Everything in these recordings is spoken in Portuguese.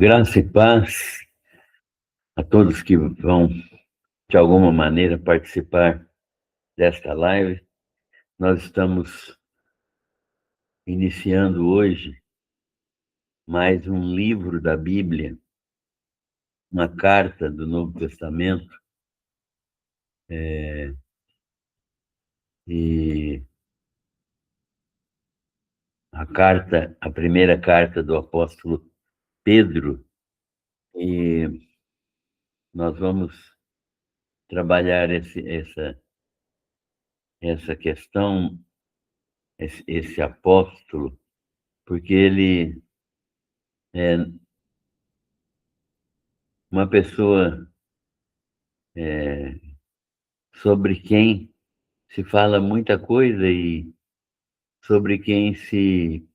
Graça e paz a todos que vão, de alguma maneira, participar desta live. Nós estamos iniciando hoje mais um livro da Bíblia, uma carta do Novo Testamento, e a primeira carta do apóstolo Pedro, e nós vamos trabalhar essa questão, esse apóstolo, porque ele é uma pessoa sobre quem se fala muita coisa e sobre quem se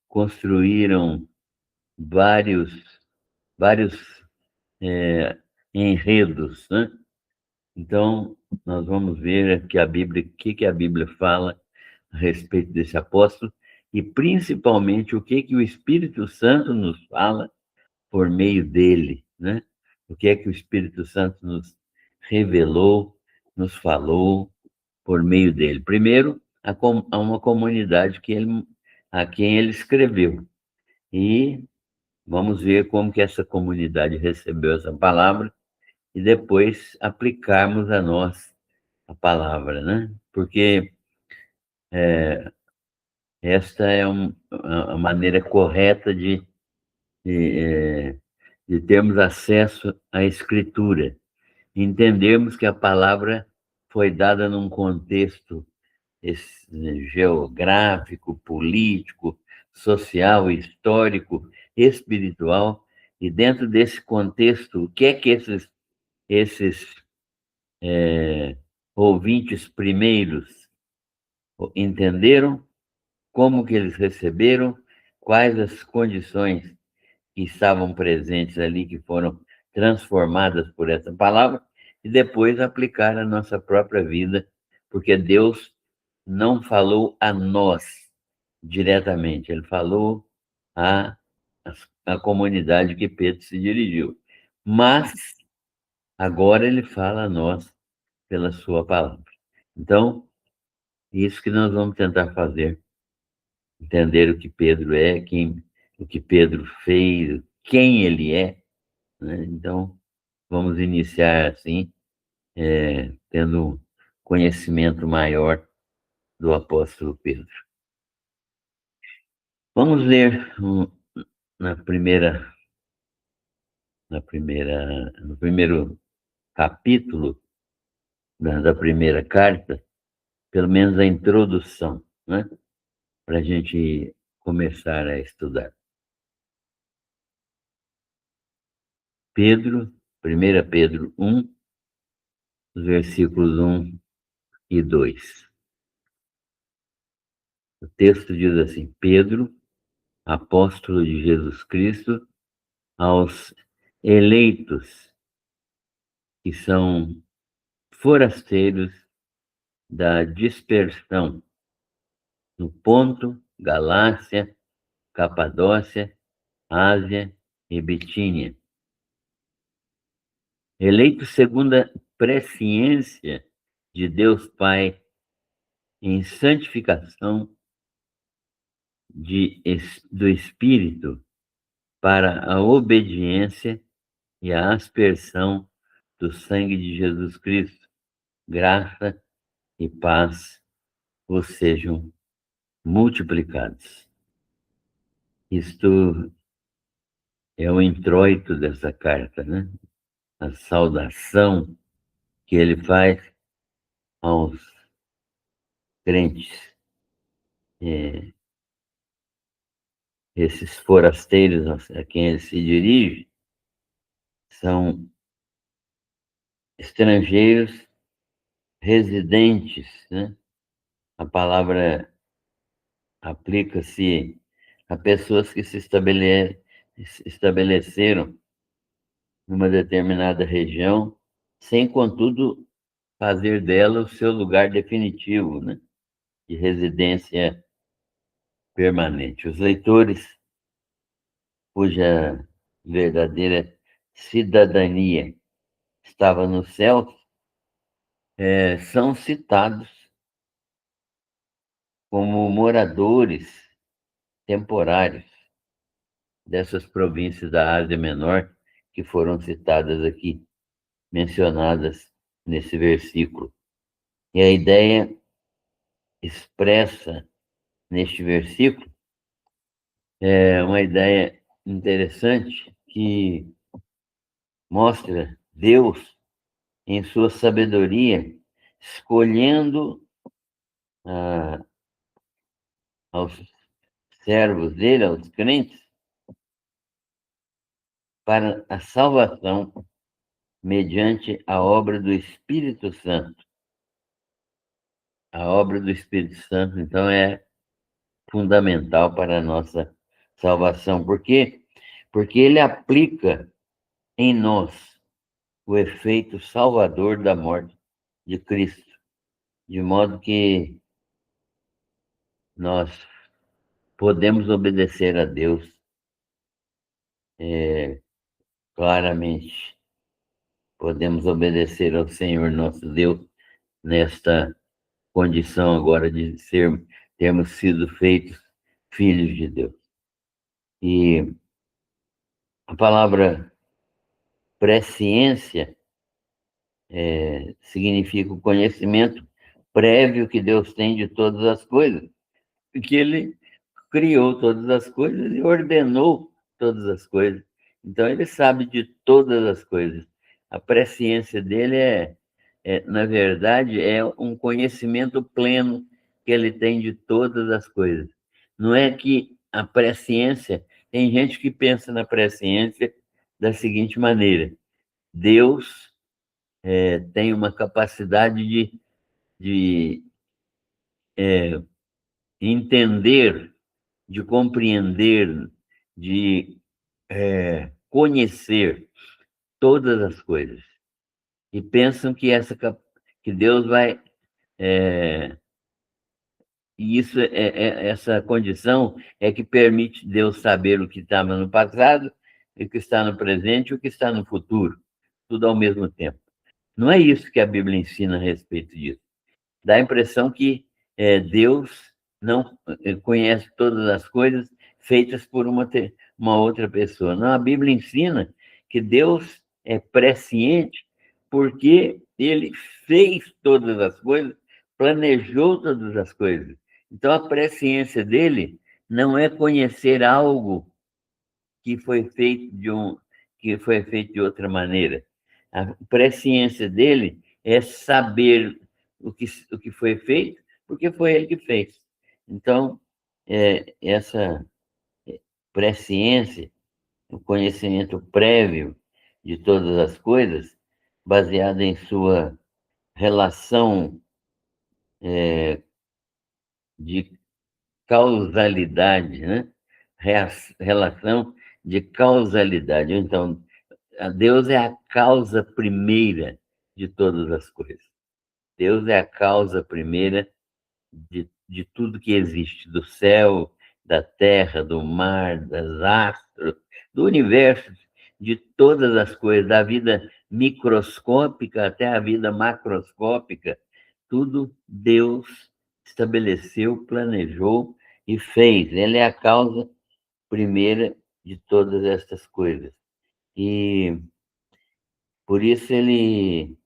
construíram vários, vários enredos, né? Então, nós vamos ver que o que a Bíblia fala a respeito desse apóstolo e, principalmente, o que o Espírito Santo nos fala por meio dele, né? O que é que o Espírito Santo nos revelou, nos falou por meio dele. Primeiro, a uma comunidade a quem ele escreveu. E vamos ver como que essa comunidade recebeu essa palavra e depois aplicarmos a nós a palavra, né? Porque esta é a maneira correta de, de termos acesso à Escritura. Entendermos que a palavra foi dada num contexto geográfico, político, social, histórico, espiritual, e dentro desse contexto, o que é que esses ouvintes primeiros entenderam, como que eles receberam, quais as condições que estavam presentes ali, que foram transformadas por essa palavra, e depois aplicar a nossa própria vida, porque Deus não falou a nós diretamente, ele falou à, à comunidade que Pedro se dirigiu. Mas agora ele fala a nós pela sua palavra. Então, isso que nós vamos tentar fazer, entender o que Pedro é, o que Pedro fez, quem ele é, né? Então, vamos iniciar assim, tendo um conhecimento maior do apóstolo Pedro. Vamos ler na primeira, no primeiro capítulo da primeira carta, pelo menos a introdução, né? Para a gente começar a estudar. Pedro, 1 Pedro 1, os versículos 1 e 2. O texto diz assim: Pedro, apóstolo de Jesus Cristo, aos eleitos que são forasteiros da dispersão no Ponto, Galácia, Capadócia, Ásia e Bitínia. Eleitos segundo a presciência de Deus Pai em santificação do Espírito para a obediência e a aspersão do sangue de Jesus Cristo. Graça e paz vos sejam multiplicados. Isto é o introito dessa carta, né? A saudação que ele faz aos crentes. Esses forasteiros a quem ele se dirige são estrangeiros residentes, né? A palavra aplica-se a pessoas que se estabeleceram numa determinada região, sem, contudo, fazer dela o seu lugar definitivo, né? De residência permanente. Os leitores cuja verdadeira cidadania estava no céu, são citados como moradores temporários dessas províncias da Ásia Menor que foram citadas aqui, mencionadas nesse versículo. E a ideia expressa neste versículo é uma ideia interessante que mostra Deus, em sua sabedoria, escolhendo aos servos dele, aos crentes, para a salvação mediante a obra do Espírito Santo. A obra do Espírito Santo, então, é fundamental para a nossa salvação. Por quê? Porque ele aplica em nós o efeito salvador da morte de Cristo, de modo que nós podemos obedecer a Deus claramente. Podemos obedecer ao Senhor nosso Deus nesta condição agora de termos sido feitos filhos de Deus. E a palavra presciência significa o conhecimento prévio que Deus tem de todas as coisas, porque Ele criou todas as coisas e ordenou todas as coisas. Então, Ele sabe de todas as coisas. A presciência dele na verdade, é um conhecimento pleno que Ele tem de todas as coisas. Não é que a presciência... Tem gente que pensa na presciência da seguinte maneira: Deus tem uma capacidade de entender, de compreender, de conhecer todas as coisas. E pensam que que Deus vai... e essa condição é que permite Deus saber o que estava no passado, o que está no presente e o que está no futuro, tudo ao mesmo tempo. Não é isso que a Bíblia ensina a respeito disso. Dá a impressão que Deus não conhece todas as coisas feitas por uma outra pessoa. Não, a Bíblia ensina que Deus é presciente porque Ele fez todas as coisas, planejou todas as coisas. Então, a presciência dele não é conhecer algo que foi feito de outra maneira. A presciência dele é saber o que foi feito, porque foi ele que fez. Então, essa presciência, o conhecimento prévio de todas as coisas, baseado em sua relação de causalidade, né? Relação de causalidade. Então, Deus é a causa primeira de todas as coisas. Deus é a causa primeira de tudo que existe, do céu, da terra, do mar, das astros, do universo, de todas as coisas, da vida microscópica até a vida macroscópica. Tudo Deus estabeleceu, planejou e fez. Ele é a causa primeira de todas estas coisas. E por isso ele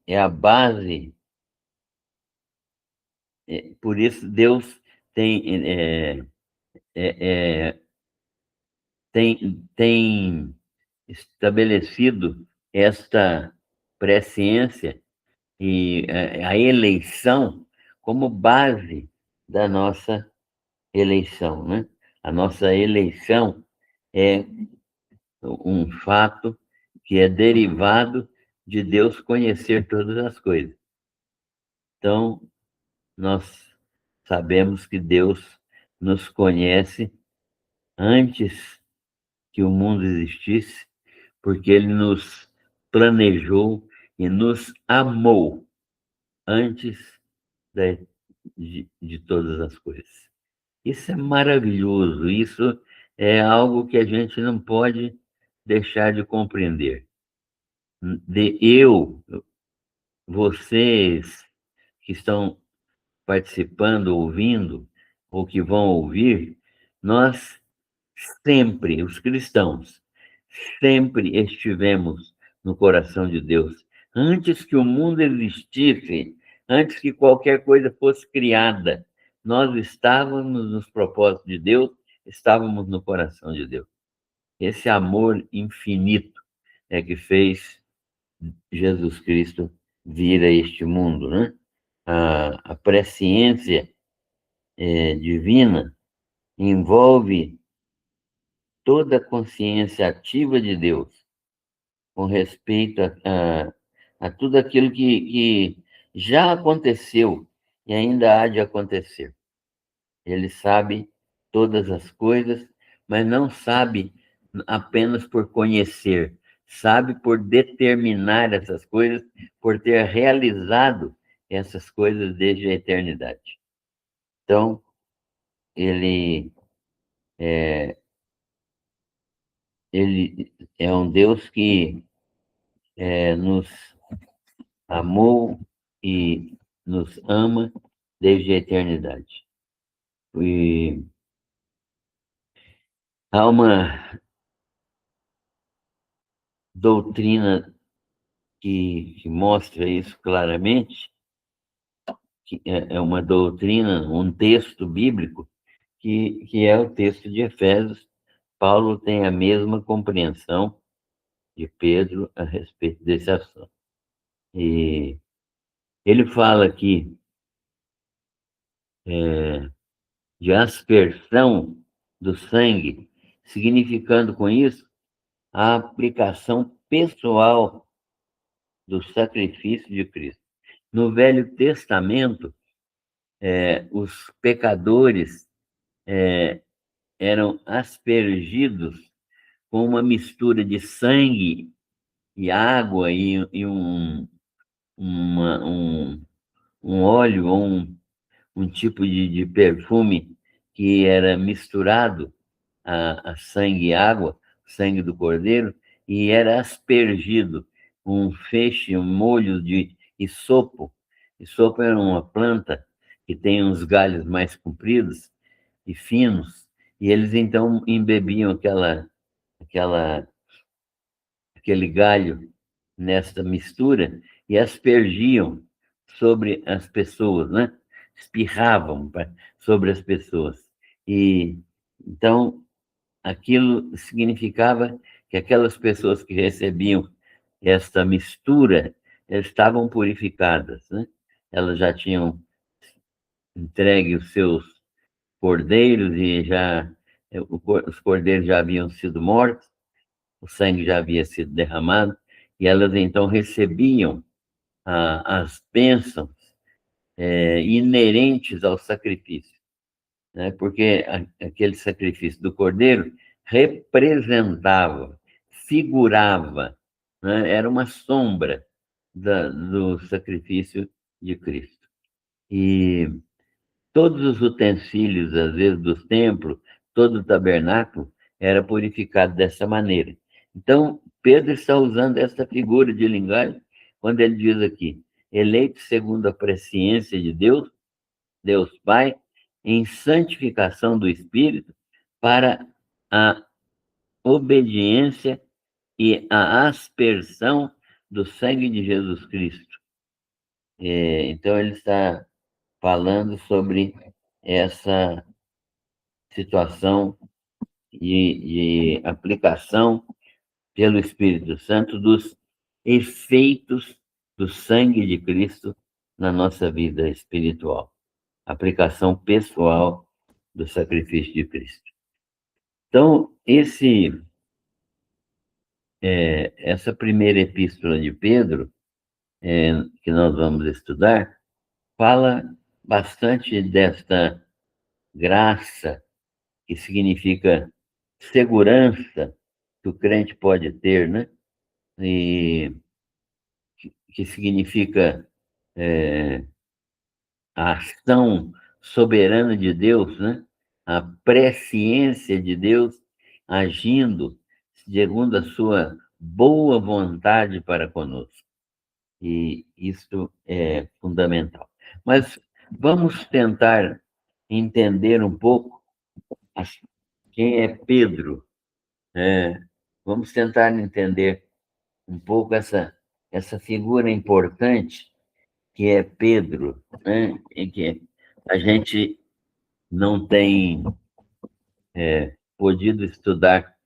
é a base, por isso Deus é, tem estabelecido esta presciência e a eleição como base da nossa eleição, né? A nossa eleição é um fato que é derivado de Deus conhecer todas as coisas. Então, nós sabemos que Deus nos conhece antes que o mundo existisse, porque Ele nos planejou e nos amou antes de todas as coisas. Isso é maravilhoso, isso é algo que a gente não pode deixar de compreender. Vocês que estão participando, ouvindo, ou que vão ouvir, nós sempre, os cristãos, sempre estivemos no coração de Deus. Antes que o mundo existisse, antes que qualquer coisa fosse criada, nós estávamos nos propósitos de Deus, estávamos no coração de Deus. Esse amor infinito é que fez Jesus Cristo vir a este mundo, né? A presciência divina envolve toda a consciência ativa de Deus com respeito a tudo aquilo que já aconteceu e ainda há de acontecer. Ele sabe todas as coisas, mas não sabe apenas por conhecer, sabe por determinar essas coisas, por ter realizado essas coisas desde a eternidade. Então, ele ele é um Deus que nos amou e nos ama desde a eternidade. E há uma doutrina que mostra isso claramente, que é uma doutrina, um texto bíblico, que é o texto de Efésios. Paulo tem a mesma compreensão de Pedro a respeito desse assunto. E ele fala aqui de aspersão do sangue, significando com isso a aplicação pessoal do sacrifício de Cristo. No Velho Testamento, os pecadores eram aspergidos com uma mistura de sangue e água e um, um óleo ou um tipo de perfume que era misturado a sangue e água, sangue do cordeiro, e era aspergido um feixe, um molho de isopo. Isopo era uma planta que tem uns galhos mais compridos e finos, e eles então embebiam aquela, aquele galho nesta mistura e aspergiam sobre as pessoas, né? Espirravam sobre as pessoas. E então aquilo significava que aquelas pessoas que recebiam esta mistura estavam purificadas, né? Elas já tinham entregue os seus cordeiros e os cordeiros já haviam sido mortos, o sangue já havia sido derramado, e elas então recebiam as bênçãos inerentes ao sacrifício, né? Porque aquele sacrifício do cordeiro representava, figurava, né? Era uma sombra do sacrifício de Cristo. E todos os utensílios, às vezes, dos templos, todo o tabernáculo era purificado dessa maneira. Então, Pedro está usando essa figura de linguagem quando ele diz aqui, eleito segundo a presciência de Deus, Deus Pai, em santificação do Espírito, para a obediência e a aspersão do sangue de Jesus Cristo. Então, ele está falando sobre essa situação de aplicação pelo Espírito Santo dos efeitos do sangue de Cristo na nossa vida espiritual. Aplicação pessoal do sacrifício de Cristo. Então, essa primeira epístola de Pedro, que nós vamos estudar, fala bastante desta graça, que significa segurança que o crente pode ter, né? E que significa a ação soberana de Deus, né? a presciência de Deus agindo segundo a sua boa vontade para conosco. E isso é fundamental. Mas vamos tentar entender um pouco quem é Pedro. Vamos tentar entender um pouco essa figura importante que é Pedro, né? Em que a gente não tem podido estudar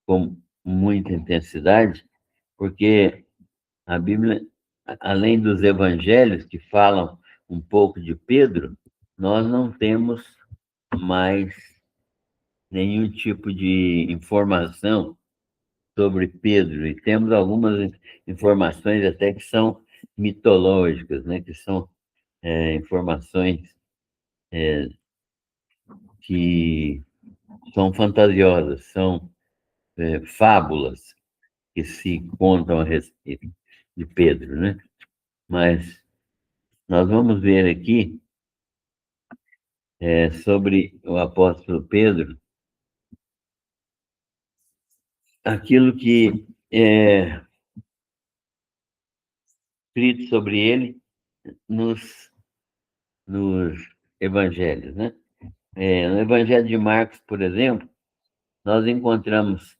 com muita intensidade, porque a Bíblia, além dos evangelhos que falam um pouco de Pedro, nós não temos mais nenhum tipo de informação sobre Pedro, e temos algumas informações até que são mitológicas, né? Que são informações que são fantasiosas, são fábulas que se contam a respeito de Pedro, né? Mas nós vamos ver aqui sobre o apóstolo Pedro aquilo que é escrito sobre ele nos evangelhos, né? No Evangelho de Marcos, por exemplo, nós encontramos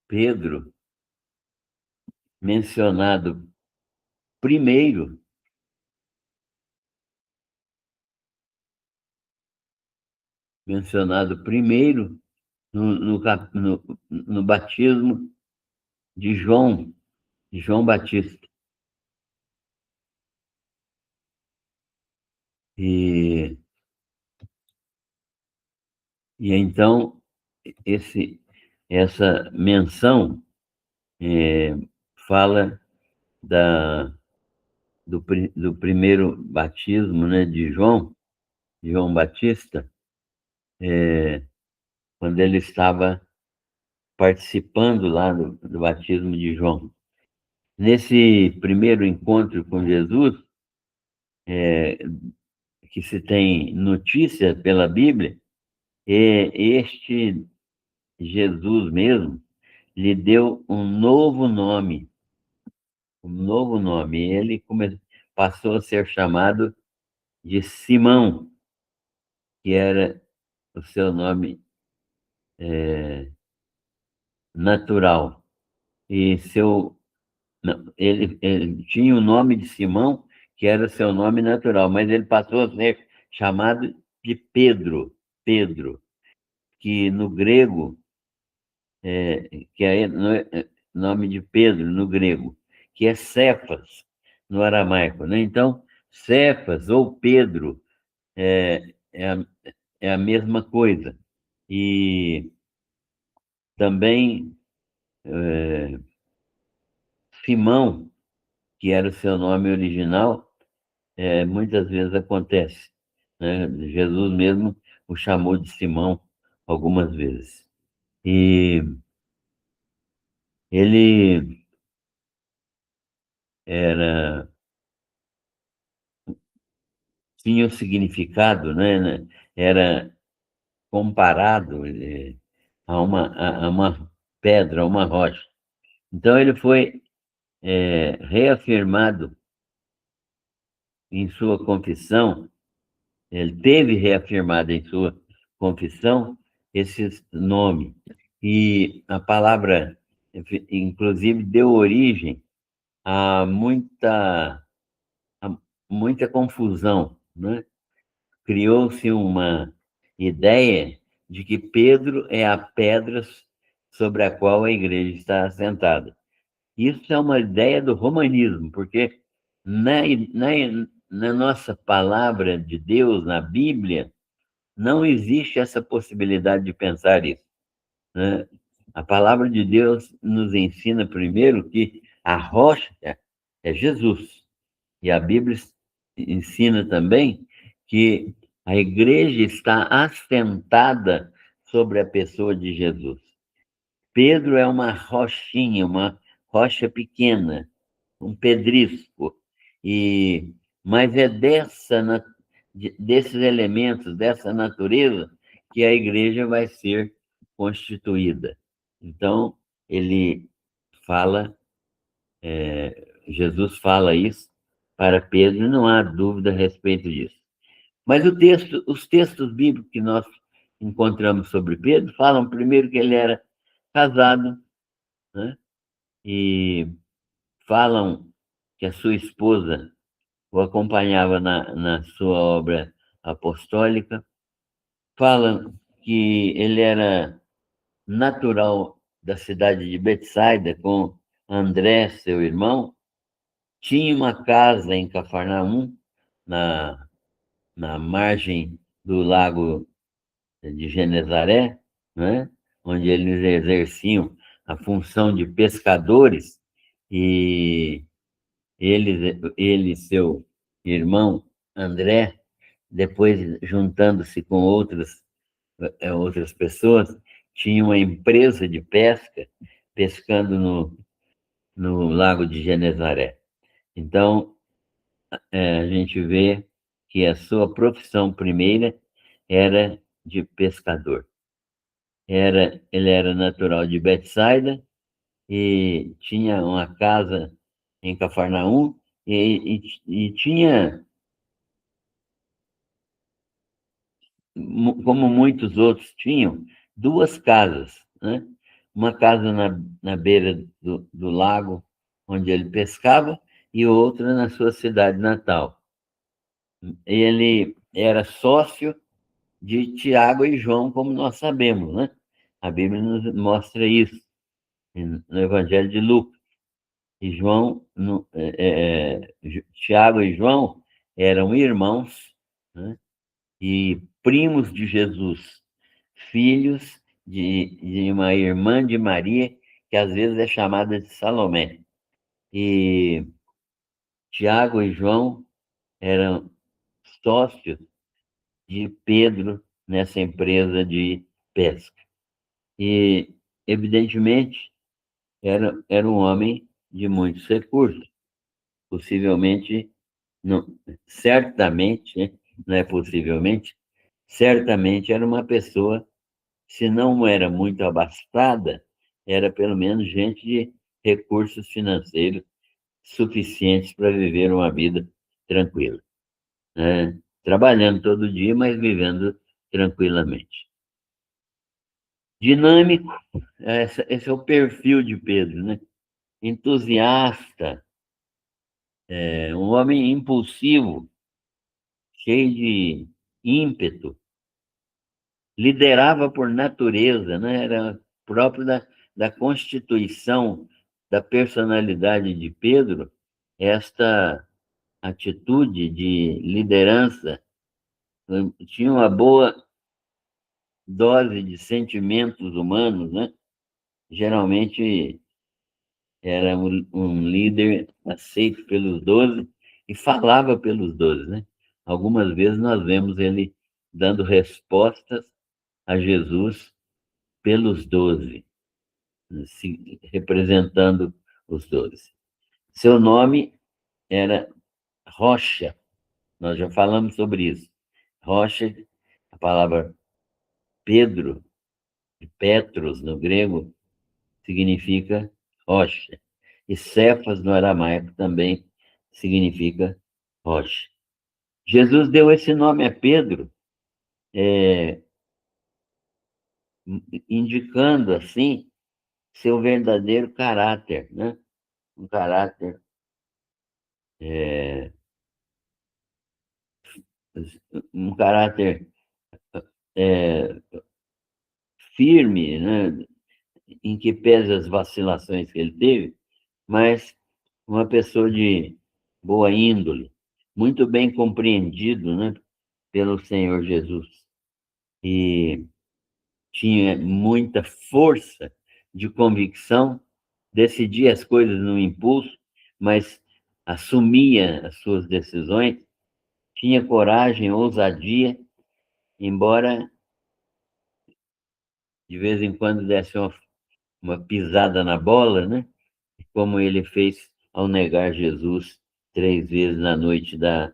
Pedro mencionado primeiro, no batismo de João Batista. E, e então, essa menção fala do primeiro batismo, né, de João Batista, quando ele estava participando lá do batismo de João. Nesse primeiro encontro com Jesus, que se tem notícia pela Bíblia, este Jesus mesmo lhe deu um novo nome. Ele passou a ser chamado de Simão, que era o seu nome natural. E não, ele tinha o nome de Simão, que era seu nome natural, mas ele passou a ser chamado de Pedro, que no grego, que é nome de Pedro no grego, que é Cefas no aramaico, né? Então, Cefas ou Pedro é a mesma coisa. E também Simão, que era o seu nome original, muitas vezes acontece, né? Jesus mesmo o chamou de Simão algumas vezes. E ele era tinha o significado, né? Era comparado a uma pedra, a uma rocha. Então ele foi reafirmado em sua confissão, ele teve reafirmado em sua confissão esse nome. E a palavra, inclusive, deu origem a muita confusão, né? Criou-se uma ideia de que Pedro é a pedra sobre a qual a igreja está assentada. Isso é uma ideia do romanismo, porque na, na, na nossa palavra de Deus, na Bíblia, não existe essa possibilidade de pensar isso, né? A palavra de Deus nos ensina primeiro que a rocha é Jesus. E a Bíblia ensina também que a igreja está assentada sobre a pessoa de Jesus. Pedro é uma rochinha, uma rocha pequena, um pedrisco, mas é desses elementos, dessa natureza, que a igreja vai ser constituída. Então, ele fala, Jesus fala isso para Pedro, e não há dúvida a respeito disso. Mas os textos bíblicos que nós encontramos sobre Pedro falam primeiro que ele era casado, né? E falam que a sua esposa o acompanhava na sua obra apostólica, falam que ele era natural da cidade de Betsaida, com André, seu irmão, tinha uma casa em Cafarnaum, na margem do lago de Genezaré, né? Onde eles exerciam a função de pescadores, e ele e seu irmão André, depois juntando-se com outras pessoas, tinham uma empresa de pesca, pescando no lago de Genezaré. Então, a gente vê que a sua profissão primeira era de pescador. Ele era natural de Betsaida e tinha uma casa em Cafarnaum e tinha, como muitos outros tinham, duas casas, né? Uma casa na beira do lago, onde ele pescava, e outra na sua cidade natal. Ele era sócio de Tiago e João, como nós sabemos, né? A Bíblia nos mostra isso no Evangelho de Lucas. E Tiago e João eram irmãos, né? E primos de Jesus, filhos de uma irmã de Maria, que às vezes é chamada de Salomé. E Tiago e João eram sócios de Pedro nessa empresa de pesca. E, evidentemente, era um homem de muitos recursos. Possivelmente, não, certamente, né? Não é possivelmente, certamente era uma pessoa, se não era muito abastada, era pelo menos gente de recursos financeiros suficientes para viver uma vida tranquila, né? Trabalhando todo dia, mas vivendo tranquilamente. Dinâmico, esse é o perfil de Pedro, né? Entusiasta, um homem impulsivo, cheio de ímpeto, liderava por natureza, né? Era próprio da constituição da personalidade de Pedro, esta atitude de liderança. Tinha uma boa dose de sentimentos humanos, né? Geralmente era um líder aceito pelos 12 e falava pelos 12, né? Algumas vezes nós vemos ele dando respostas a Jesus pelos 12, representando os 12. Seu nome era Rocha, nós já falamos sobre isso. Rocha, a palavra Pedro, Petros no grego, significa rocha. E Cefas no aramaico também significa rocha. Jesus deu esse nome a Pedro, indicando assim seu verdadeiro caráter, né? Um caráter é, um caráter é, firme, né? Em que pese as vacilações que ele teve, mas uma pessoa de boa índole, muito bem compreendido, né, pelo Senhor Jesus. E tinha muita força de convicção, decidia as coisas no impulso, mas assumia as suas decisões, tinha coragem, ousadia, embora de vez em quando desse uma pisada na bola, né? Como ele fez ao negar Jesus 3 vezes na noite da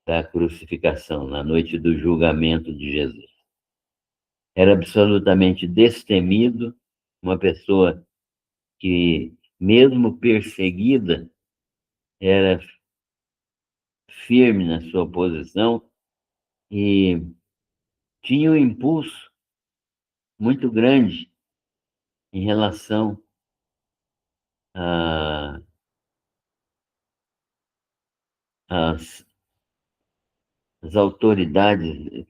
da crucificação, na noite do julgamento de Jesus. Era absolutamente destemido, uma pessoa que, mesmo perseguida, era firme na sua posição e tinha um impulso muito grande em relação às autoridades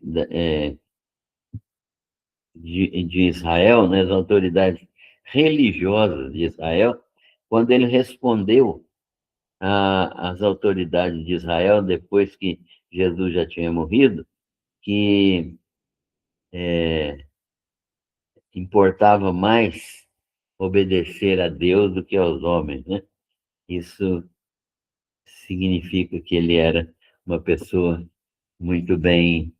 de Israel, né, as autoridades religiosas de Israel, quando ele respondeu às autoridades de Israel, depois que Jesus já tinha morrido, que importava mais obedecer a Deus do que aos homens, né? Isso significa que ele era uma pessoa muito bem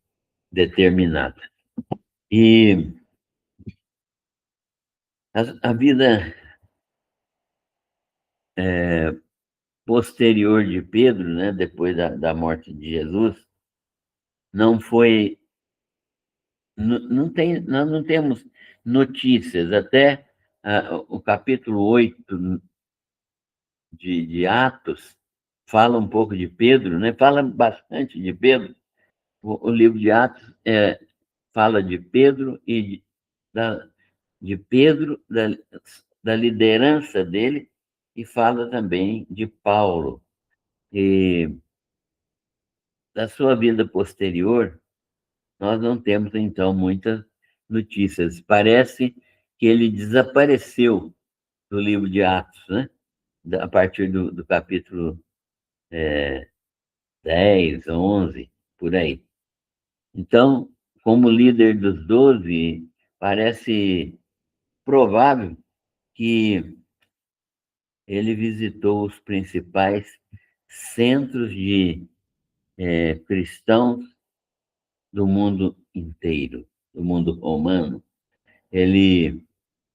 determinada. E a vida posterior de Pedro, né, depois da morte de Jesus, não foi. Não tem, nós não temos notícias, até o capítulo 8 de Atos fala um pouco de Pedro, né? Fala bastante de Pedro. O livro de Atos fala de Pedro de Pedro, da liderança dele, e fala também de Paulo. E da sua vida posterior, nós não temos, então, muitas notícias. Parece que ele desapareceu do livro de Atos, né? A partir do capítulo 10, 11, por aí. Então, como líder dos 12, parece provável que ele visitou os principais centros de cristãos do mundo inteiro, do mundo romano. Ele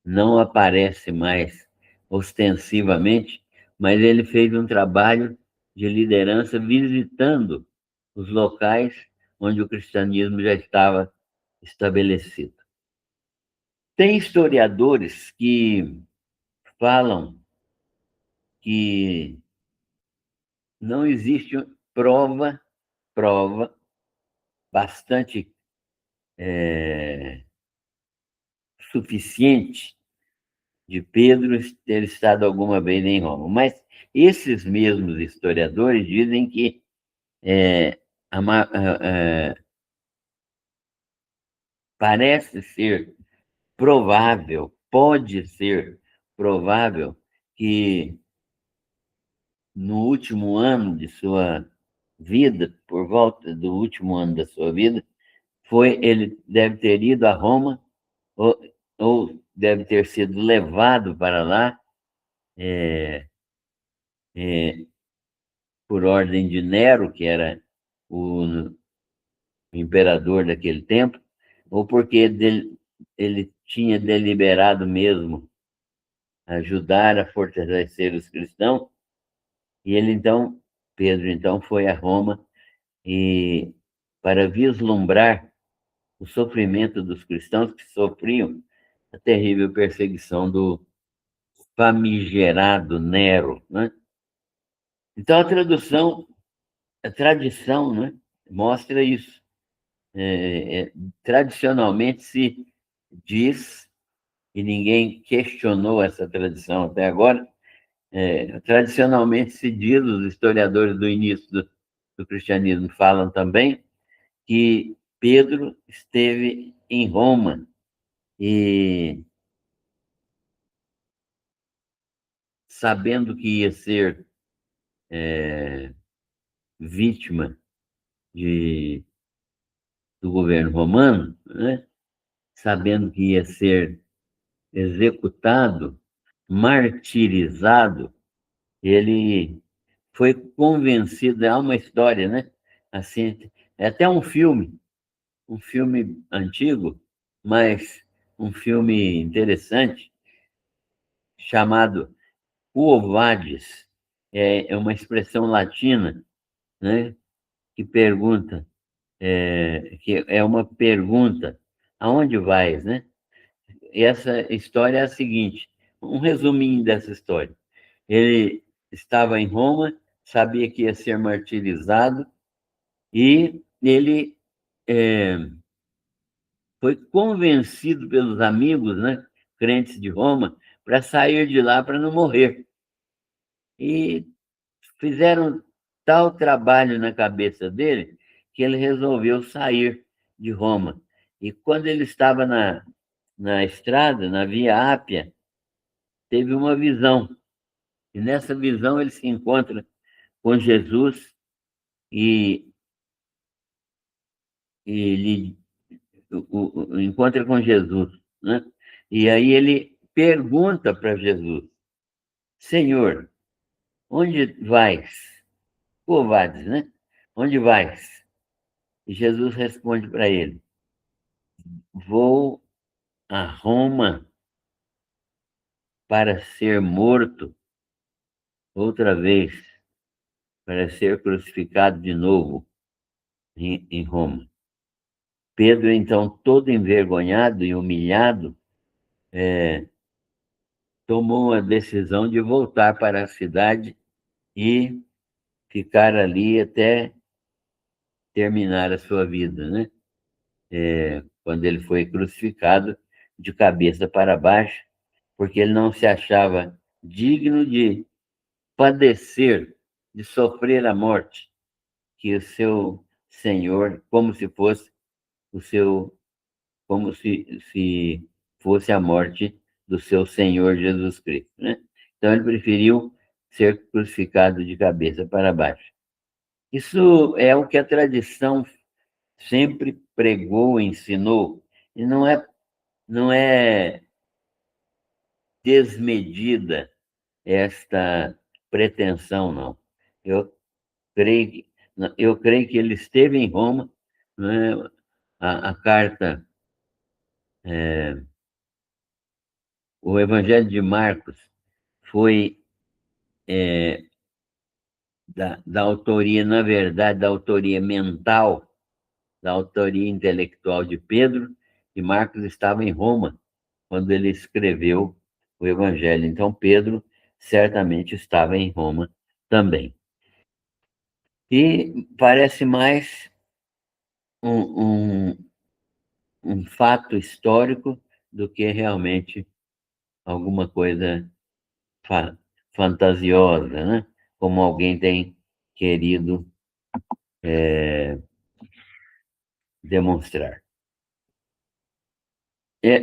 não aparece mais ostensivamente, mas ele fez um trabalho de liderança visitando os locais onde o cristianismo já estava estabelecido. Tem historiadores que falam que não existe prova bastante suficiente de Pedro ter estado alguma vez em Roma. Mas esses mesmos historiadores dizem que é, parece ser provável, pode ser provável que no último ano de sua vida, por volta do último ano da sua vida, ele deve ter ido a Roma ou, ou deve ter sido levado para lá por ordem de Nero, que era o imperador daquele tempo, ou porque ele tinha deliberado mesmo ajudar a fortalecer os cristãos, e Pedro então foi a Roma e para vislumbrar o sofrimento dos cristãos que sofriam a terrível perseguição do famigerado Nero, né? Então a tradição, né, mostra isso. Tradicionalmente se diz, e ninguém questionou essa tradição até agora, tradicionalmente se diz, os historiadores do início do cristianismo falam também, que Pedro esteve em Roma e, sabendo que ia ser vítima do governo romano, né? Sabendo que ia ser executado, martirizado, ele foi convencido. Há uma história, né? Assim, é até um filme antigo, mas um filme interessante, chamado Quo Vadis. É uma expressão latina, né? que pergunta, que é uma pergunta, aonde vais, né? E essa história é a seguinte, um resuminho dessa história. Ele estava em Roma, sabia que ia ser martirizado, e ele foi convencido pelos amigos, né, crentes de Roma, para sair de lá para não morrer. E fizeram tal trabalho na cabeça dele que ele resolveu sair de Roma. E quando ele estava na estrada, na Via Ápia, teve uma visão. E nessa visão ele se encontra com Jesus e ele encontra com Jesus, né? E aí ele pergunta para Jesus: Senhor, onde vais? Covardes, né? Onde vais? E Jesus responde para ele: Vou a Roma para ser morto outra vez, para ser crucificado de novo em Roma. Pedro, então, todo envergonhado e humilhado, tomou a decisão de voltar para a cidade e ficar ali até terminar a sua vida, né? Quando ele foi crucificado de cabeça para baixo, porque ele não se achava digno de padecer, de sofrer a morte que o seu Senhor, como se fosse o seu, como se fosse a morte do seu Senhor Jesus Cristo, né? Então ele preferiu ser crucificado de cabeça para baixo. Isso é o que a tradição sempre pregou, ensinou, e não é desmedida esta pretensão, não. Eu creio que, eu creio que ele esteve em Roma, né? A carta, o Evangelho de Marcos foi da autoria, na verdade, da autoria mental, da autoria intelectual de Pedro, e Marcos estava em Roma quando ele escreveu o Evangelho. Então, Pedro certamente estava em Roma também. E parece mais um, um, um fato histórico do que realmente alguma coisa fa fantasiosa, né? Como alguém tem querido demonstrar.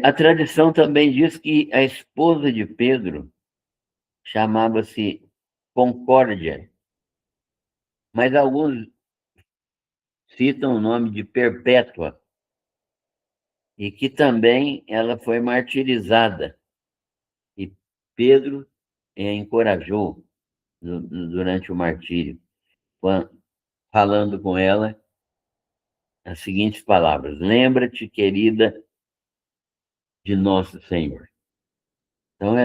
A tradição também diz que a esposa de Pedro chamava-se Concórdia, mas alguns citam o nome de Perpétua, e que também ela foi martirizada. E Pedro a encorajou durante o martírio, falando com ela as seguintes palavras: Lembra-te, querida, de nosso Senhor. Então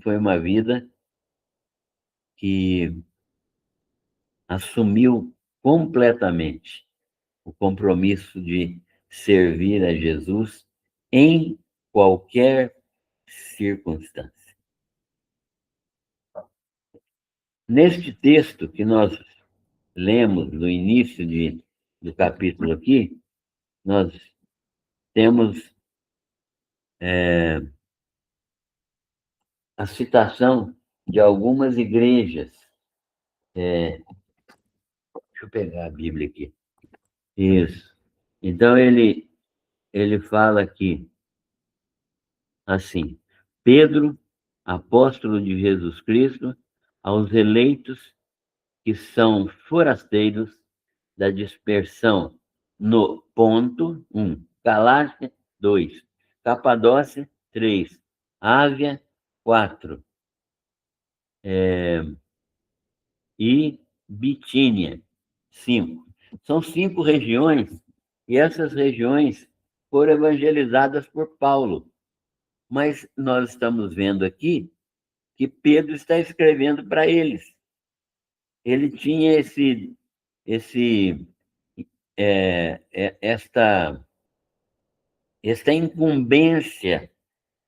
foi uma vida que assumiu completamente o compromisso de servir a Jesus em qualquer circunstância. Neste texto que nós lemos no início do capítulo aqui, nós temos a citação de algumas igrejas. Deixa eu pegar a Bíblia aqui. Isso. Então, ele fala aqui, assim: Pedro, apóstolo de Jesus Cristo, aos eleitos que são forasteiros da dispersão no Ponto, 1, Galácia, 2, Capadócia, 3, Ásia, 4, e Bitínia, 5. São 5 regiões, e essas regiões foram evangelizadas por Paulo. Mas nós estamos vendo aqui que Pedro está escrevendo para eles. Ele tinha esse esta incumbência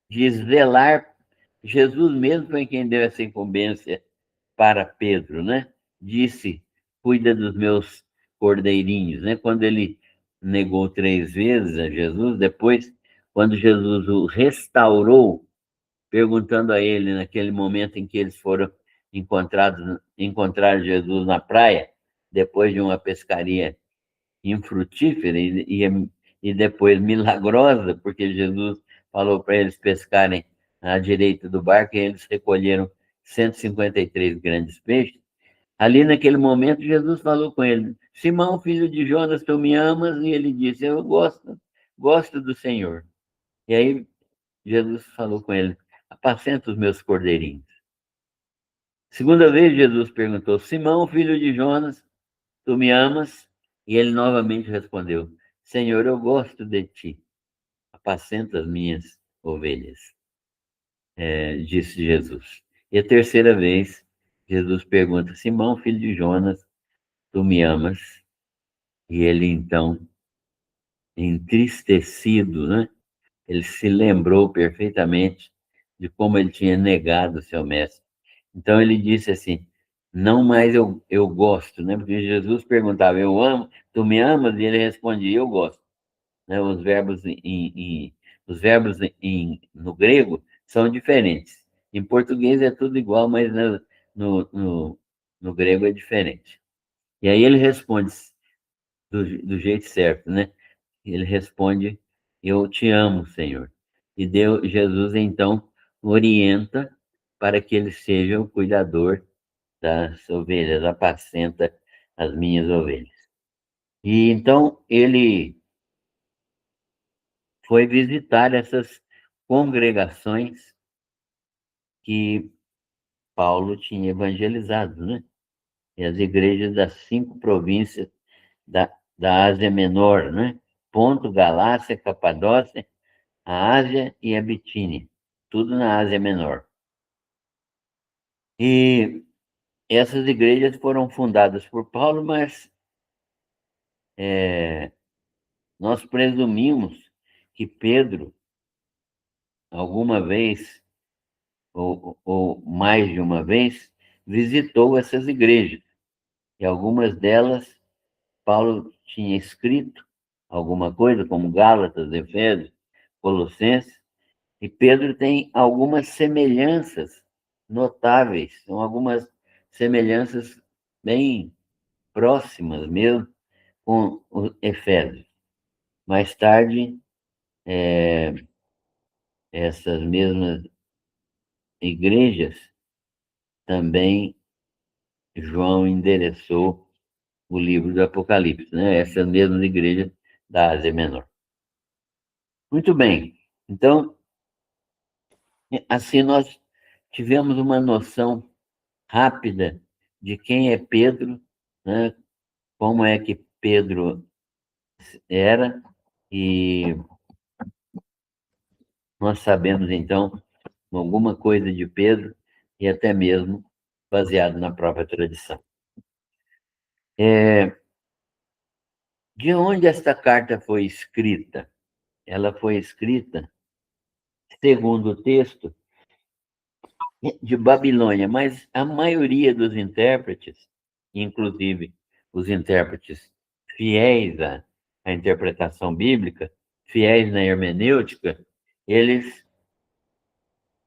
de zelar. Jesus mesmo foi quem deu essa incumbência para Pedro, né? Disse: cuida dos meus cordeirinhos, né? Quando ele negou 3 vezes a Jesus, depois, quando Jesus o restaurou, perguntando a ele, naquele momento em que eles foram encontrar Jesus na praia, depois de uma pescaria infrutífera e depois milagrosa, porque Jesus falou para eles pescarem à direita do barco e eles recolheram 153 grandes peixes. Ali naquele momento, Jesus falou com ele: Simão, filho de Jonas, tu me amas? E ele disse: eu gosto do Senhor. E aí Jesus falou com ele: apacenta os meus cordeirinhos. Segunda vez, Jesus perguntou: Simão, filho de Jonas, tu me amas? E ele novamente respondeu: Senhor, eu gosto de ti. Apacenta as minhas ovelhas, disse Jesus. E a terceira vez, Jesus pergunta: Simão, filho de Jonas, tu me amas? E ele então, entristecido, né? Ele se lembrou perfeitamente de como ele tinha negado o seu mestre. Então ele disse assim: não mais eu gosto, né? Porque Jesus perguntava: eu amo, tu me amas? E ele respondia: eu gosto. Né? No grego são diferentes. Em português é tudo igual, mas no, no, no grego é diferente. E aí ele responde do jeito certo, né? Ele responde: eu te amo, Senhor. E Jesus então orienta para que ele seja o cuidador das ovelhas, apacenta as minhas ovelhas. E então ele foi visitar essas congregações que Paulo tinha evangelizado, né? E as igrejas das 5 províncias da Ásia Menor, né? Ponto, Galácia, Capadócia, a Ásia e a Bitínia, tudo na Ásia Menor. E essas igrejas foram fundadas por Paulo, mas nós presumimos que Pedro, alguma vez, ou mais de uma vez, visitou essas igrejas. E algumas delas, Paulo tinha escrito alguma coisa, como Gálatas, Efésios, Colossenses, e Pedro tem algumas semelhanças notáveis, são algumas semelhanças bem próximas mesmo com os Efésios. Mais tarde, essas mesmas igrejas também João endereçou o livro do Apocalipse, né? Essas mesmas igrejas da Ásia Menor. Muito bem. Então, assim nós tivemos uma noção rápida de quem é Pedro, né? Como é que Pedro era, e nós sabemos então alguma coisa de Pedro e até mesmo baseado na própria tradição. De onde esta carta foi escrita? Ela foi escrita, segundo o texto, de Babilônia, mas a maioria dos intérpretes, inclusive os intérpretes fiéis à interpretação bíblica, fiéis na hermenêutica, eles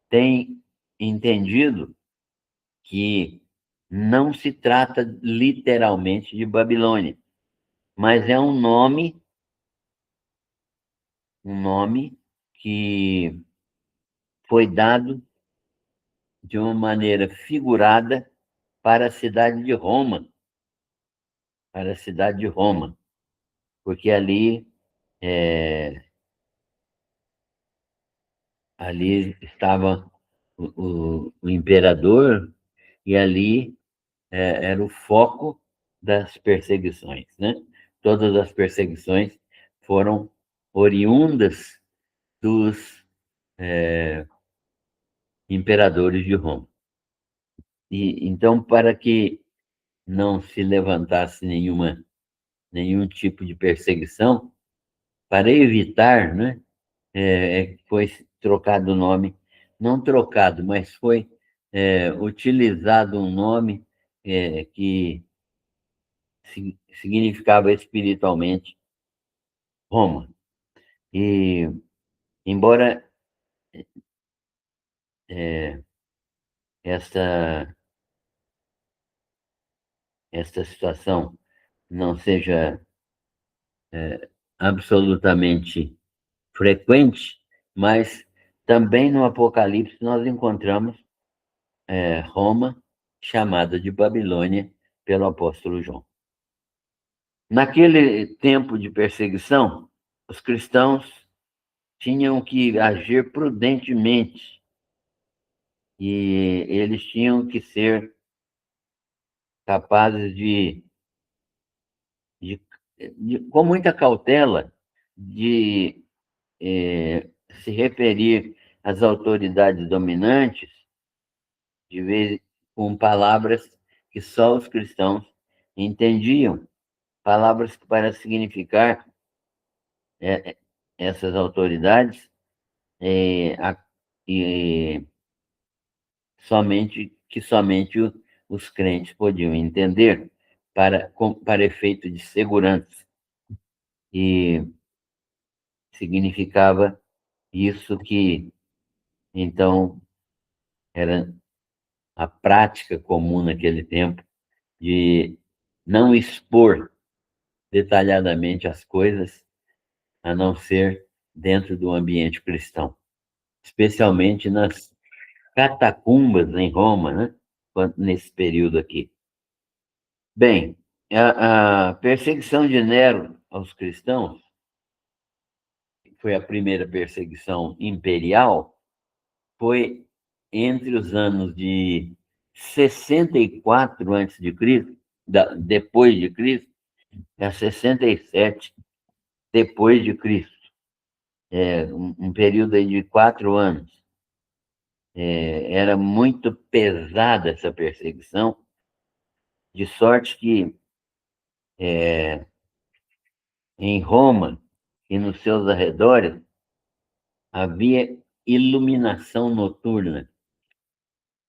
têm entendido que não se trata literalmente de Babilônia, mas é um nome que foi dado de uma maneira figurada para a cidade de Roma, porque ali estava o imperador e ali era o foco das perseguições, né? Todas as perseguições foram oriundas dos imperadores de Roma. E então, para que não se levantasse nenhuma nenhum tipo de perseguição, para evitar, né, foi trocado o nome, não trocado, mas foi utilizado um nome que significava espiritualmente Roma. E, embora essa, essa situação não seja absolutamente frequente, mas também no Apocalipse nós encontramos Roma chamada de Babilônia pelo apóstolo João. Naquele tempo de perseguição, os cristãos tinham que agir prudentemente e eles tinham que ser capazes de, com muita cautela, de se referir às autoridades dominantes, de vez com palavras que só os cristãos entendiam, palavras que para significar essas autoridades a, e somente os crentes podiam entender para efeito de segurança. E significava isso que, então, era a prática comum naquele tempo de não expor detalhadamente as coisas, a não ser dentro do ambiente cristão, especialmente nas catacumbas em Roma, né? Nesse período aqui. Bem, a perseguição de Nero aos cristãos foi a primeira perseguição imperial, foi entre os anos de 64 a.C., depois de Cristo, a 67 depois de Cristo. Um período aí de 4 anos. Era muito pesada essa perseguição, de sorte que em Roma e nos seus arredores havia iluminação noturna.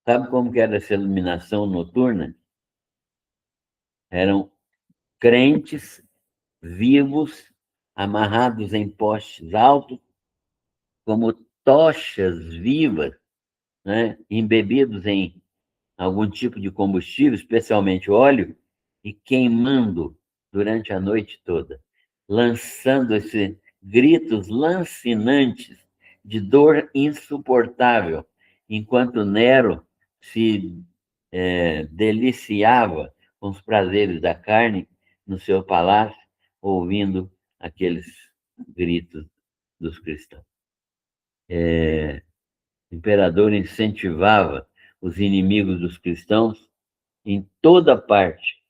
Sabe como que era essa iluminação noturna? Eram crentes vivos, amarrados em postes altos, como tochas vivas, né? Embebidos em algum tipo de combustível, especialmente óleo, e queimando durante a noite toda, lançando esses gritos lancinantes de dor insuportável, enquanto Nero se deliciava com os prazeres da carne no seu palácio, ouvindo aqueles gritos dos cristãos. O imperador incentivava os inimigos dos cristãos em toda parte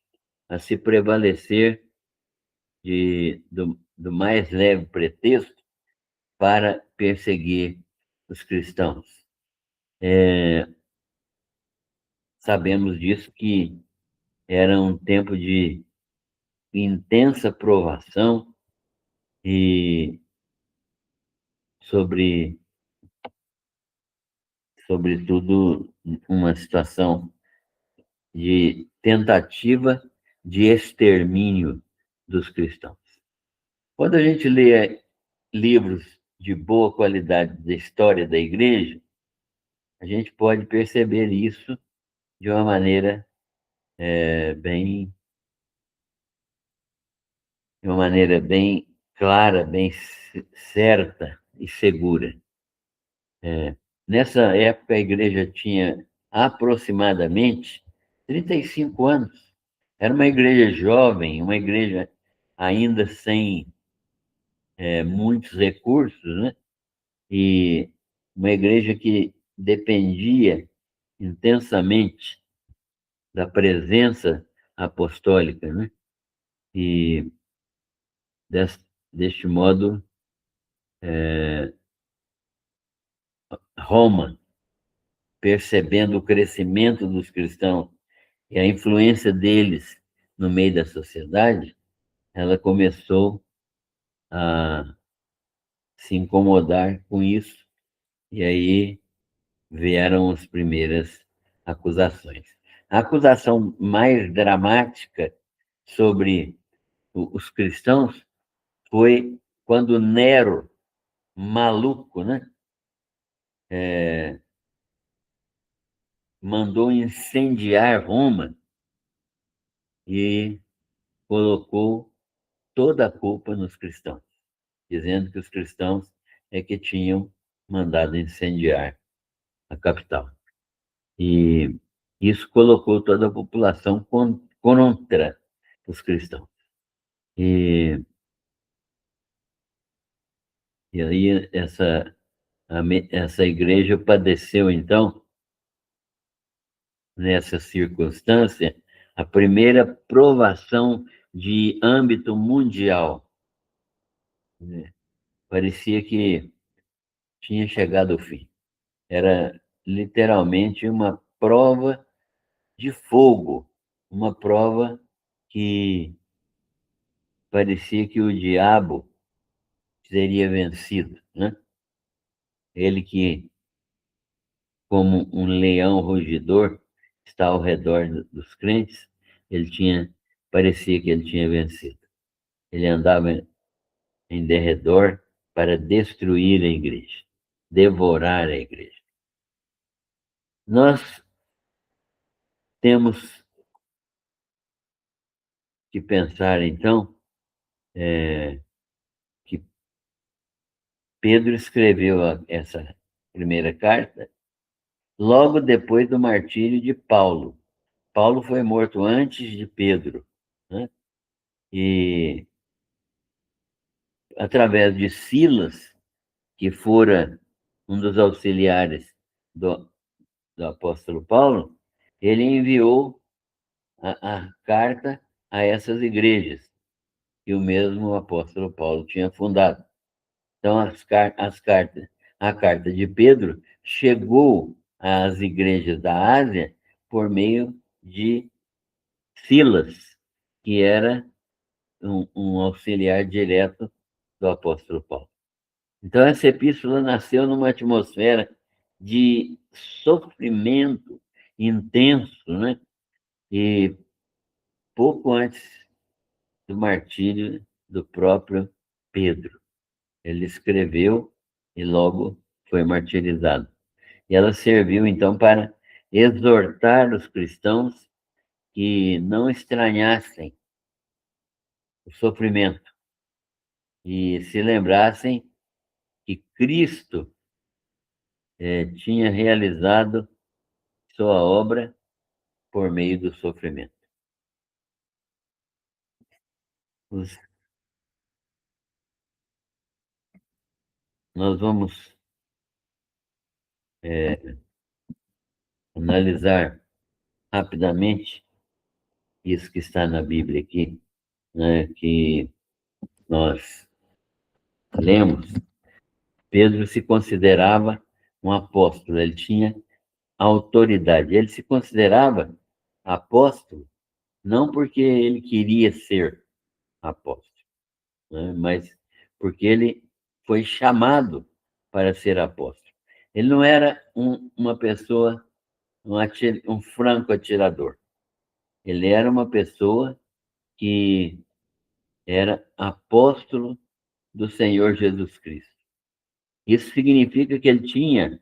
a se prevalecer do mais leve pretexto para perseguir os cristãos. Sabemos disso, que era um tempo de intensa provação e sobretudo uma situação de tentativa de extermínio dos cristãos. Quando a gente lê livros de boa qualidade da história da igreja, a gente pode perceber isso de uma maneira bem clara, bem certa e segura. Nessa época, a igreja tinha aproximadamente 35 anos. Era uma igreja jovem, uma igreja ainda sem muitos recursos, né? E uma igreja que dependia intensamente da presença apostólica, né? E deste modo, Roma, percebendo o crescimento dos cristãos e a influência deles no meio da sociedade, ela começou a se incomodar com isso, e aí vieram as primeiras acusações. A acusação mais dramática sobre os cristãos foi quando Nero, maluco, né, mandou incendiar Roma e colocou toda a culpa nos cristãos, dizendo que os cristãos é que tinham mandado incendiar a capital. E isso colocou toda a população contra os cristãos. E, e aí essa igreja padeceu, então, nessa circunstância, a primeira provação de âmbito mundial, né? Parecia que tinha chegado ao fim. Era literalmente uma prova de fogo, uma prova que parecia que o diabo seria vencido, né? Ele que, como um leão rugidor, está ao redor dos crentes, parecia que ele tinha vencido. Ele andava em derredor para destruir a igreja, devorar a igreja. Nós temos que pensar, então, que Pedro escreveu essa primeira carta logo depois do martírio de Paulo. Paulo foi morto antes de Pedro, né? E através de Silas, que fora um dos auxiliares do, do apóstolo Paulo, ele enviou a carta a essas igrejas que o mesmo apóstolo Paulo tinha fundado. Então, a carta de Pedro chegou às igrejas da Ásia por meio de Silas, que era um auxiliar direto do apóstolo Paulo. Então, essa epístola nasceu numa atmosfera de sofrimento intenso, né? E pouco antes do martírio do próprio Pedro. Ele escreveu e logo foi martirizado. E ela serviu, então, para exortar os cristãos que não estranhassem o sofrimento e se lembrassem que Cristo tinha realizado sua obra por meio do sofrimento. Os- Nós vamos analisar rapidamente isso que está na Bíblia aqui, né, que nós lemos. Pedro se considerava um apóstolo, ele tinha autoridade. Ele se considerava apóstolo não porque ele queria ser apóstolo, né, mas porque ele foi chamado para ser apóstolo. Ele não era uma pessoa, um franco atirador. Ele era uma pessoa que era apóstolo do Senhor Jesus Cristo. Isso significa que ele tinha,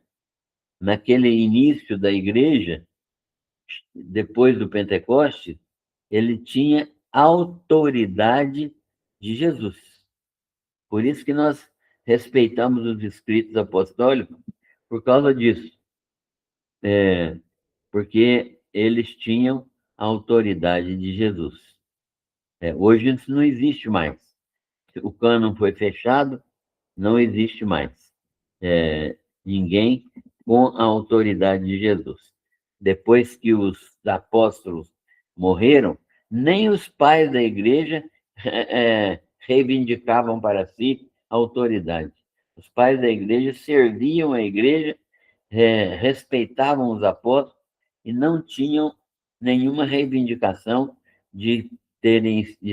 naquele início da igreja, depois do Pentecostes, ele tinha autoridade de Jesus. Por isso que nós respeitamos os escritos apostólicos por causa disso. Porque eles tinham a autoridade de Jesus. Hoje isso não existe mais. O cânon foi fechado, não existe mais ninguém com a autoridade de Jesus. Depois que os apóstolos morreram, nem os pais da igreja reivindicavam para si a autoridade. Os pais da igreja serviam a igreja, respeitavam os apóstolos e não tinham nenhuma reivindicação de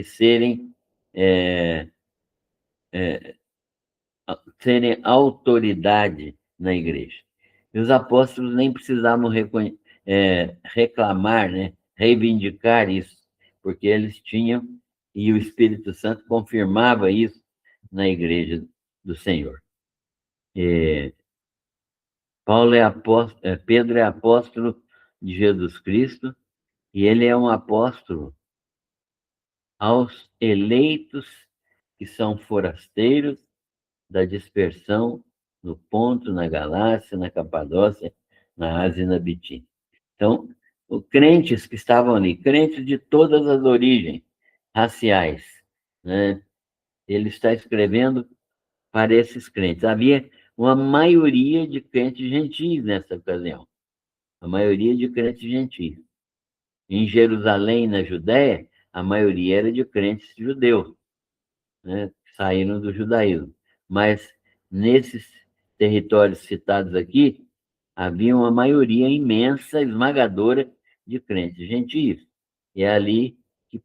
serem é, é, serem autoridade na igreja. E os apóstolos nem precisavam reclamar, né, reivindicar isso, porque eles tinham, e o Espírito Santo confirmava isso na igreja do Senhor. Pedro é apóstolo de Jesus Cristo, e ele é um apóstolo aos eleitos que são forasteiros da dispersão no Ponto, na Galácia, na Capadócia, na Ásia e na Bitínia. Então, os crentes que estavam ali, crentes de todas as origens raciais, né? Ele está escrevendo para esses crentes. Havia uma maioria de crentes gentis nessa ocasião, a maioria de crentes gentis. Em Jerusalém, na Judéia, a maioria era de crentes judeus, né? Saíram do judaísmo. Mas nesses territórios citados aqui, havia uma maioria imensa, esmagadora de crentes gentios. E é ali que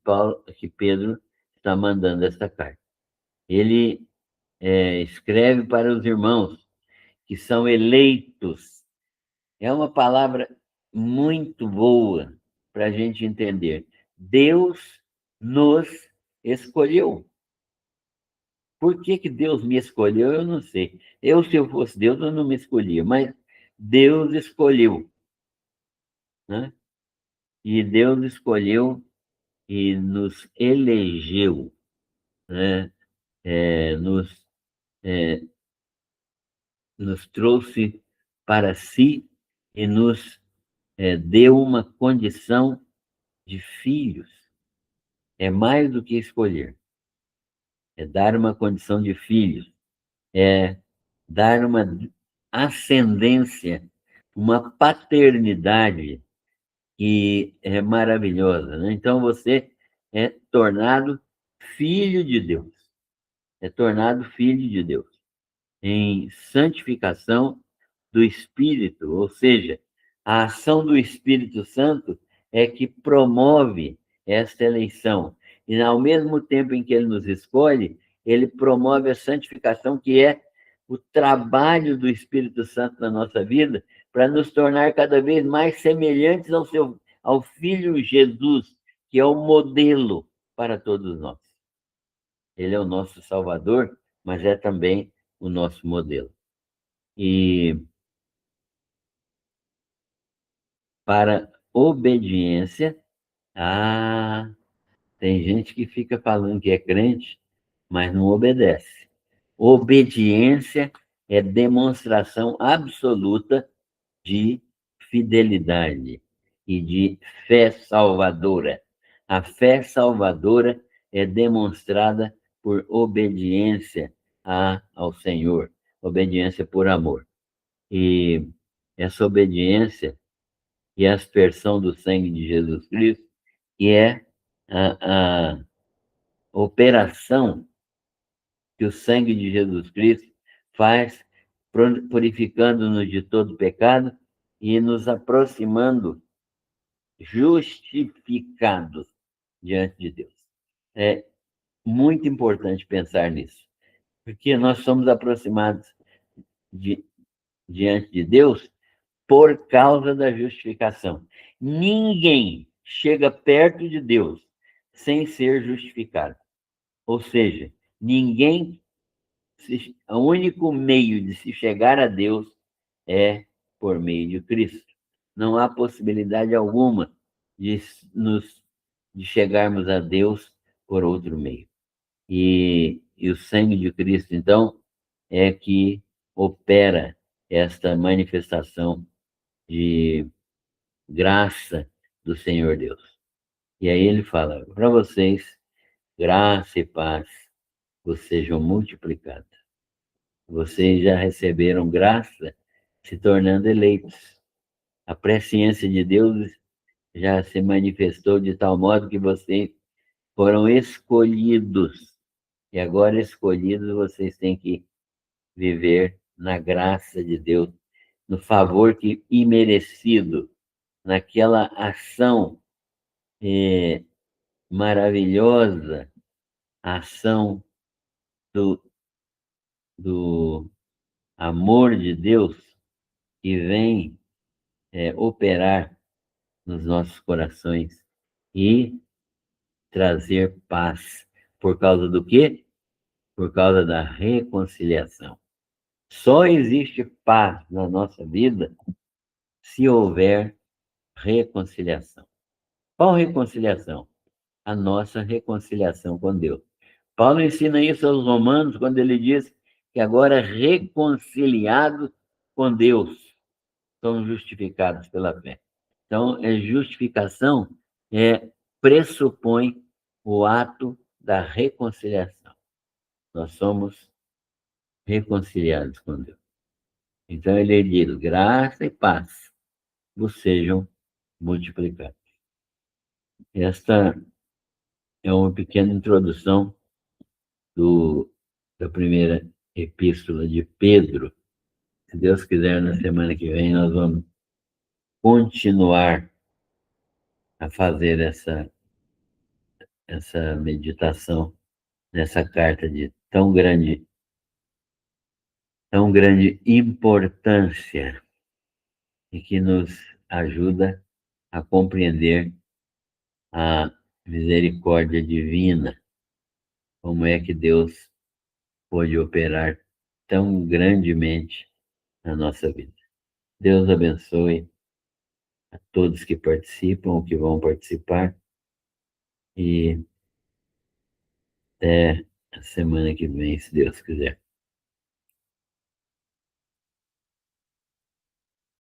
Pedro está mandando essa carta. Ele escreve para os irmãos que são eleitos. É uma palavra muito boa para a gente entender. Deus nos escolheu. Por que Deus me escolheu? Eu não sei. Se eu fosse Deus, eu não me escolhia, mas Deus escolheu, né? E Deus escolheu e nos elegeu, né? É, nos, é, nos trouxe para si e nos deu uma condição de filhos. É mais do que escolher, é dar uma condição de filhos, é dar uma ascendência, uma paternidade que é maravilhosa, né? Então você é tornado filho de Deus, é tornado filho de Deus em santificação do Espírito, ou seja, a ação do Espírito Santo é que promove esta eleição. E ao mesmo tempo em que ele nos escolhe, ele promove a santificação, que é o trabalho do Espírito Santo na nossa vida, para nos tornar cada vez mais semelhantes ao Filho Jesus, que é o modelo para todos nós. Ele é o nosso Salvador, mas é também o nosso modelo. E para obediência, tem gente que fica falando que é crente, mas não obedece. Obediência é demonstração absoluta de fidelidade e de fé salvadora. A fé salvadora é demonstrada por obediência ao Senhor, obediência por amor. E essa obediência e a aspersão do sangue de Jesus Cristo, que é a operação que o sangue de Jesus Cristo faz, purificando-nos de todo pecado e nos aproximando justificados diante de Deus. É muito importante pensar nisso, porque nós somos aproximados diante de Deus por causa da justificação. Ninguém chega perto de Deus sem ser justificado. Ou seja, o único meio de se chegar a Deus é por meio de Cristo. Não há possibilidade alguma de chegarmos a Deus por outro meio. E o sangue de Cristo, então, é que opera esta manifestação de graça do Senhor Deus. E aí ele fala, para vocês, graça e paz vos sejam multiplicadas. Vocês já receberam graça se tornando eleitos. A presciência de Deus já se manifestou de tal modo que vocês foram escolhidos. E agora, escolhidos, vocês têm que viver na graça de Deus, no favor que imerecido, naquela ação maravilhosa, ação do, do amor de Deus que vem operar nos nossos corações e trazer paz. Por causa do quê? Por causa da reconciliação. Só existe paz na nossa vida se houver reconciliação. Qual reconciliação? A nossa reconciliação com Deus. Paulo ensina isso aos Romanos quando ele diz que agora reconciliados com Deus, somos justificados pela fé. Então, justificação pressupõe o ato da reconciliação. Nós somos reconciliados com Deus. Então, ele diz: graça e paz vos sejam multiplicados. Esta é uma pequena introdução da primeira epístola de Pedro. Se Deus quiser, na semana que vem, nós vamos continuar a fazer essa meditação nessa carta de tão grande importância e que nos ajuda a compreender a misericórdia divina, como é que Deus pode operar tão grandemente na nossa vida. Deus abençoe a todos que participam ou que vão participar e até a semana que vem, se Deus quiser.